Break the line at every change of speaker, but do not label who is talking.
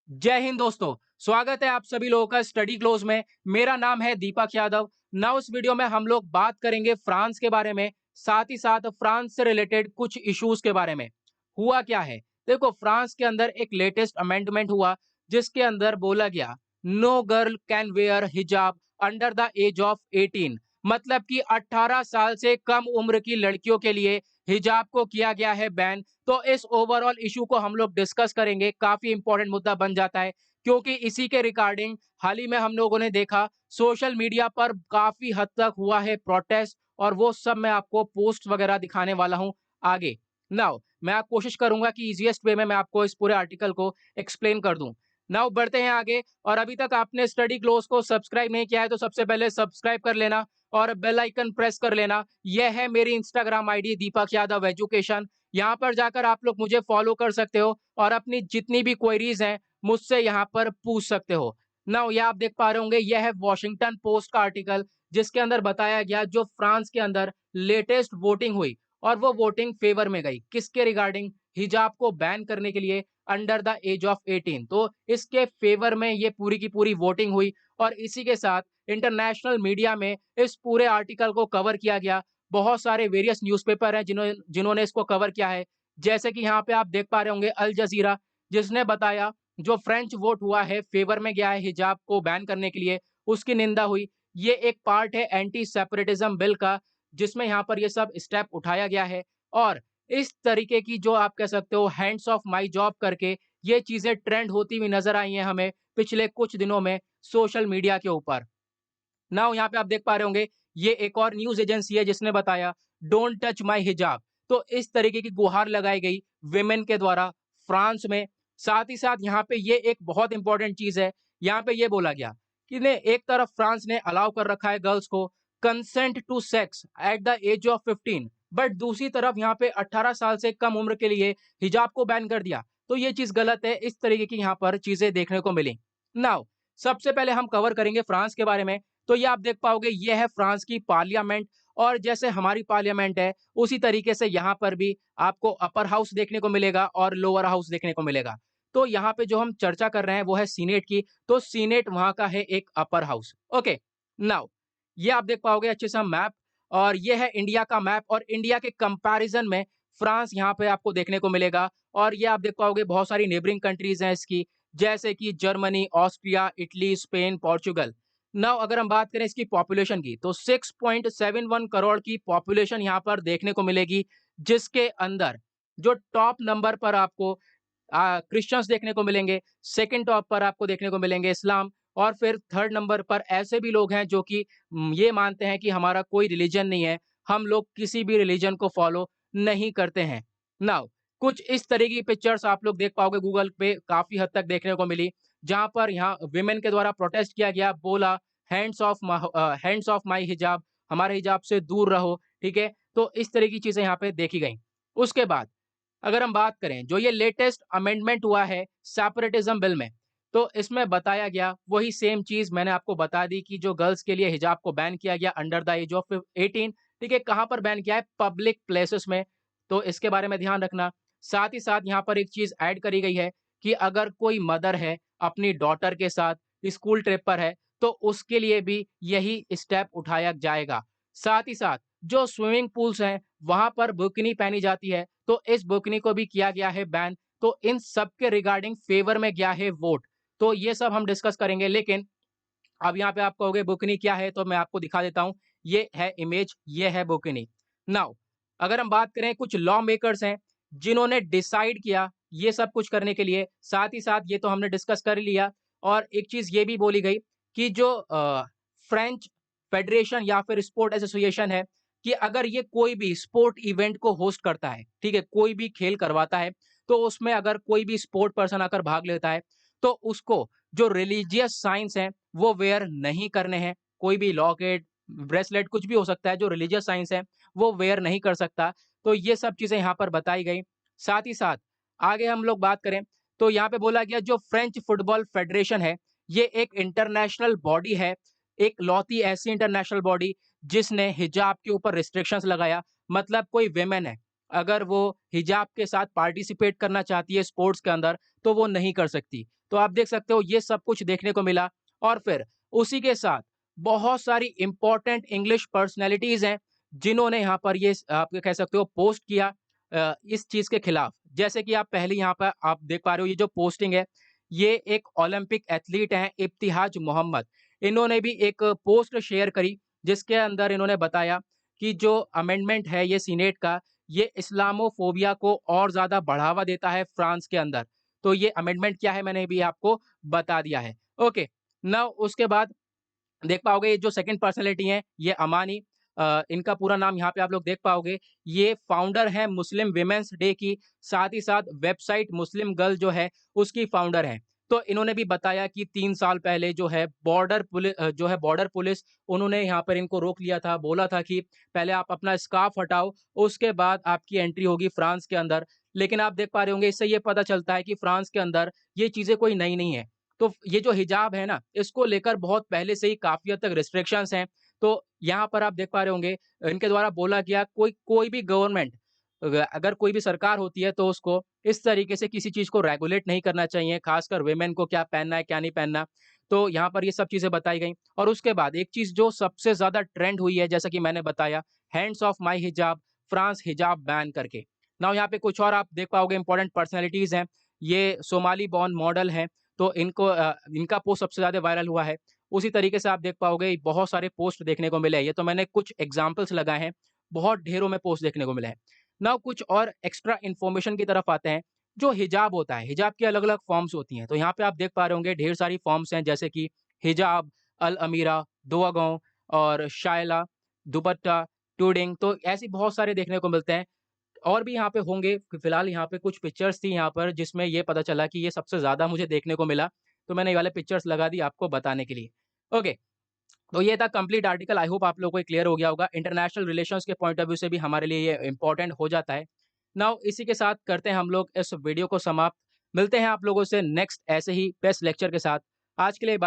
जय हिंद दोस्तों। स्वागत है आप सभी लोगों का स्टडी क्लोज में। मेरा नाम है दीपक यादव। नाउ इस वीडियो में हम लोग बात करेंगे फ्रांस के बारे में, साथ ही साथ फ्रांस से रिलेटेड कुछ इश्यूज के बारे में। हुआ क्या है, देखो फ्रांस के अंदर एक लेटेस्ट अमेंडमेंट हुआ जिसके अंदर बोला गया नो गर्ल कैन वेयर हिजाब अंडर द एज ऑफ 18। मतलब कि 18 साल से कम उम्र की लड़कियों के लिए हिजाब को किया गया है बैन। तो इस ओवरऑल इशू को हम लोग डिस्कस करेंगे। काफी इंपॉर्टेंट मुद्दा बन जाता है क्योंकि इसी के रिगार्डिंग हाल ही में हम लोगों ने देखा सोशल मीडिया पर काफी हद तक हुआ है प्रोटेस्ट, और वो सब मैं आपको पोस्ट वगैरह दिखाने वाला हूं आगे। नाउ मैं आप कोशिश करूंगा कि इजीएस्ट वे में मैं आपको इस पूरे आर्टिकल को एक्सप्लेन कर दूं। नाउ बढ़ते हैं आगे, और अभी तक आपने स्टडी क्लोज को सब्सक्राइब नहीं किया है तो सबसे पहले सब्सक्राइब कर लेना और बेल आइकन प्रेस कर लेना। यह है मेरी Instagram ID Deepak Yadav education. यहाँ पर जाकर आप लोग मुझे फॉलो कर सकते हो और अपनी जितनी भी क्वेरीज हैं मुझसे यहाँ पर पूछ सकते हो। नाउ ये आप देख पा रहे होंगे, यह है वॉशिंगटन पोस्ट का आर्टिकल जिसके अंदर बताया गया जो फ्रांस के अंदर लेटेस्ट वोटिंग हुई, और वो वोटिंग फेवर में गई किसके रिगार्डिंग, हिजाब को बैन करने के लिए अंडर द एज ऑफ 18। तो इसके फेवर में ये पूरी की पूरी वोटिंग हुई, और इसी के साथ इंटरनेशनल मीडिया में इस पूरे आर्टिकल को कवर किया गया। बहुत सारे वेरियस न्यूज़पेपर हैं जिन्होंने इसको कवर किया है। जैसे कि यहाँ पे आप देख पा रहे होंगे अल जजीरा, जिसने बताया जो फ्रेंच वोट हुआ है फेवर में गया है हिजाब को बैन करने के लिए, उसकी निंदा हुई। ये एक पार्ट है एंटी सेपरेटिज्म बिल का जिसमें यहाँ पर ये सब स्टेप उठाया गया है। और इस तरीके की जो आप कह सकते हो हैंड्स ऑफ माई जॉब करके ये चीजें ट्रेंड होती हुई नजर आई हैं हमें पिछले कुछ दिनों में सोशल मीडिया के ऊपर। नाउ यहाँ पे आप देख पा रहे होंगे ये एक और न्यूज एजेंसी है जिसने बताया डोंट टच माय हिजाब। तो इस तरीके की गुहार लगाई गई विमेन के द्वारा फ्रांस में। साथ ही साथ यहाँ पे ये एक बहुत इंपॉर्टेंट चीज है, यहाँ पे ये बोला गया कि ने एक तरफ फ्रांस ने अलाउ कर रखा है गर्ल्स को consent to sex at the age of 15, but दूसरी तरफ यहाँ पे 18 साल से कम उम्र के लिए हिजाब को बैन कर दिया। तो ये चीज गलत है। इस तरीके की यहाँ पर चीजें देखने को मिली। नाउ सबसे पहले हम कवर करेंगे फ्रांस के बारे में। तो ये आप देख पाओगे ये है फ्रांस की पार्लियामेंट, और जैसे हमारी पार्लियामेंट है उसी तरीके से यहाँ पर भी आपको अपर हाउस देखने को मिलेगा और लोअर हाउस देखने को मिलेगा। तो यहाँ पे जो हम चर्चा कर रहे हैं वो है सीनेट की, तो सीनेट वहां का है एक अपर हाउस। ओके, नाउ ये आप देख पाओगे अच्छे से मैप, और ये है इंडिया का मैप, और इंडिया के कंपैरिजन में फ्रांस यहाँ पे आपको देखने को मिलेगा। और ये आप देख पाओगे बहुत सारी नेबरिंग कंट्रीज हैं इसकी, जैसे कि Germany, Austria, Italy, Spain, Portugal. Now अगर हम बात करें इसकी पॉपुलेशन की तो 6.71 करोड़ की पॉपुलेशन यहाँ पर देखने को मिलेगी, जिसके अंदर जो टॉप नंबर पर आपको क्रिश्चियंस देखने को मिलेंगे, सेकंड टॉप पर आपको देखने को मिलेंगे इस्लाम, और फिर थर्ड नंबर पर ऐसे भी लोग हैं जो कि ये मानते हैं कि हमारा कोई रिलीजन नहीं है, हम लोग किसी भी रिलीजन को फॉलो नहीं करते हैं। नाउ कुछ इस तरह की पिक्चर्स आप लोग देख पाओगे गूगल पे काफी हद तक देखने को मिली, जहां पर यहाँ विमेन के द्वारा प्रोटेस्ट किया गया, बोला हैंड्स ऑफ माई हिजाब, हमारे हिजाब से दूर रहो। ठीक है, तो इस तरह की चीजें यहाँ पे देखी गई। उसके बाद अगर हम बात करें जो ये लेटेस्ट अमेंडमेंट हुआ है सेपरेटिज्म बिल में, तो इसमें बताया गया वही सेम चीज मैंने आपको बता दी कि जो गर्ल्स के लिए हिजाब को बैन किया गया अंडर द एज ऑफ 18। ठीक है, कहां पर बैन किया है, पब्लिक प्लेसेस में। तो इसके बारे में ध्यान रखना। साथ ही साथ यहाँ पर एक चीज ऐड करी गई है कि अगर कोई मदर है अपनी डॉटर के साथ स्कूल ट्रिप पर है तो उसके लिए भी यही स्टेप उठाया जाएगा। साथ ही साथ जो स्विमिंग पूल्स हैं वहां पर बुर्किनी पहनी जाती है, तो इस बुर्किनी को भी किया गया है बैन। तो इन सब के रिगार्डिंग फेवर में गया है वोट। तो ये सब हम डिस्कस करेंगे, लेकिन अब यहाँ पे आप कहोगे बुर्किनी क्या है, तो मैं आपको दिखा देता हूँ। ये है इमेज, ये है बुर्किनी। नाउ अगर हम बात करें कुछ लॉ मेकर्स हैं जिन्होंने डिसाइड किया ये सब कुछ करने के लिए, साथ ही साथ ये तो हमने डिस्कस कर ही लिया। और एक चीज ये भी बोली गई कि जो फ्रेंच फेडरेशन या फिर स्पोर्ट एसोसिएशन है, कि अगर ये कोई भी स्पोर्ट इवेंट को होस्ट करता है, ठीक है, कोई भी खेल करवाता है, तो उसमें अगर कोई भी स्पोर्ट पर्सन आकर भाग लेता है तो उसको जो रिलीजियस साइंस है वो वेयर नहीं करने हैं। कोई भी लॉकेट, ब्रेसलेट, कुछ भी हो सकता है जो रिलीजियस साइंस है वो वेयर नहीं कर सकता। तो ये सब चीजें यहाँ पर बताई गई। साथ ही साथ आगे हम लोग बात करें तो यहाँ पे बोला गया जो फ्रेंच फुटबॉल फेडरेशन है ये एक इंटरनेशनल बॉडी है, एक लौती ऐसी इंटरनेशनल बॉडी जिसने हिजाब के ऊपर रिस्ट्रिक्शंस लगाया। मतलब कोई वेमेन है अगर वो हिजाब के साथ पार्टिसिपेट करना चाहती है स्पोर्ट्स के अंदर तो वो नहीं कर सकती। तो आप देख सकते हो ये सब कुछ देखने को मिला। और फिर उसी के साथ बहुत सारी इंपॉर्टेंट इंग्लिश पर्सनैलिटीज़ हैं, जिन्होंने यहाँ पर ये आप कह सकते हो पोस्ट किया इस चीज़ के खिलाफ। जैसे कि आप पहले यहाँ पर आप देख पा रहे हो ये जो पोस्टिंग है, ये एक ओलंपिक एथलीट हैं इब्तिहाज मोहम्मद। इन्होंने भी एक पोस्ट शेयर करी, जिसके अंदर इन्होंने बताया कि जो अमेंडमेंट है ये सीनेट का, ये इस्लामोफोबिया को और ज़्यादा बढ़ावा देता है फ्रांस के अंदर। तो ये अमेंडमेंट क्या है मैंने भी आपको बता दिया है। ओके, नाउ उसके बाद देख पाओगे ये जो सेकंड पर्सनैलिटी हैं, ये अमानी इनका पूरा नाम यहाँ पे आप लोग देख पाओगे। ये फाउंडर हैं मुस्लिम विमेन्स डे की, साथ ही साथ वेबसाइट मुस्लिम गर्ल जो है, उसकी फाउंडर हैं। तो इन्होंने भी बताया कि 3 साल पहले जो है बॉर्डर पुलिस उन्होंने यहाँ पर इनको रोक लिया था, बोला था कि पहले आप अपना स्कार्फ हटाओ, उसके बाद आपकी एंट्री होगी फ्रांस के अंदर। लेकिन आप देख पा रहे होंगे इससे ये पता चलता है कि फ्रांस के अंदर ये चीज़ें कोई नई नहीं है। तो ये जो हिजाब है ना, इसको लेकर बहुत पहले से ही काफ़ी हद तक रिस्ट्रिक्शंस हैं। तो यहाँ पर आप देख पा रहे होंगे इनके द्वारा बोला गया कोई कोई भी गवर्नमेंट अगर कोई भी सरकार होती है तो उसको इस तरीके से किसी चीज़ को रेगुलेट नहीं करना चाहिए, खासकर वुमेन को क्या पहनना है, क्या नहीं पहनना। तो यहाँ पर ये सब चीज़ें बताई गई और उसके बाद एक चीज़ जो सबसे ज़्यादा ट्रेंड हुई है, जैसा कि मैंने बताया, हैंड्स ऑफ माय हिजाब, फ्रांस हिजाब बैन करके। नाउ यहाँ पे कुछ और आप देख पाओगे इंपॉर्टेंट पर्सनैलिटीज़ हैं। ये सोमाली बॉर्न मॉडल हैं, तो इनका पोस्ट सबसे ज़्यादा वायरल हुआ है। उसी तरीके से आप देख पाओगे बहुत सारे पोस्ट देखने को मिले हैं। ये तो मैंने कुछ एग्ज़ाम्पल्स लगाए हैं, बहुत ढेरों में पोस्ट देखने को मिले हैं। नाउ कुछ और एक्स्ट्रा इन्फॉर्मेशन की तरफ आते हैं, जो हिजाब होता है, हिजाब की अलग-अलग फ़ॉर्म्स होती हैं। तो यहाँ पे आप देख पा रहे होंगे ढेर सारी फ़ॉर्म्स हैं जैसे कि हिजाब, अल अमीरा, दुआगों और शायला, दुपट्टा, टूडिंग, तो ऐसी बहुत सारे देखने को मिलते हैं। और भी यहाँ पे होंगे, फिलहाल यहाँ पे कुछ पिक्चर्स थी यहाँ पर जिसमें ये पता चला कि ये सबसे ज़्यादा मुझे देखने को मिला, तो मैंने ये वाले पिक्चर्स लगा दी आपको बताने के लिए। ओके, तो ये था कंप्लीट आर्टिकल, आई होप आप लोगों को ये क्लियर हो गया होगा। इंटरनेशनल रिलेशंस के पॉइंट ऑफ व्यू से भी हमारे लिए ये इम्पोर्टेंट हो जाता है। नाउ इसी के साथ करते हैं हम लोग इस वीडियो को समाप्त। मिलते हैं आप लोगों से नेक्स्ट ऐसे ही बेस्ट लेक्चर के साथ। आज के लिए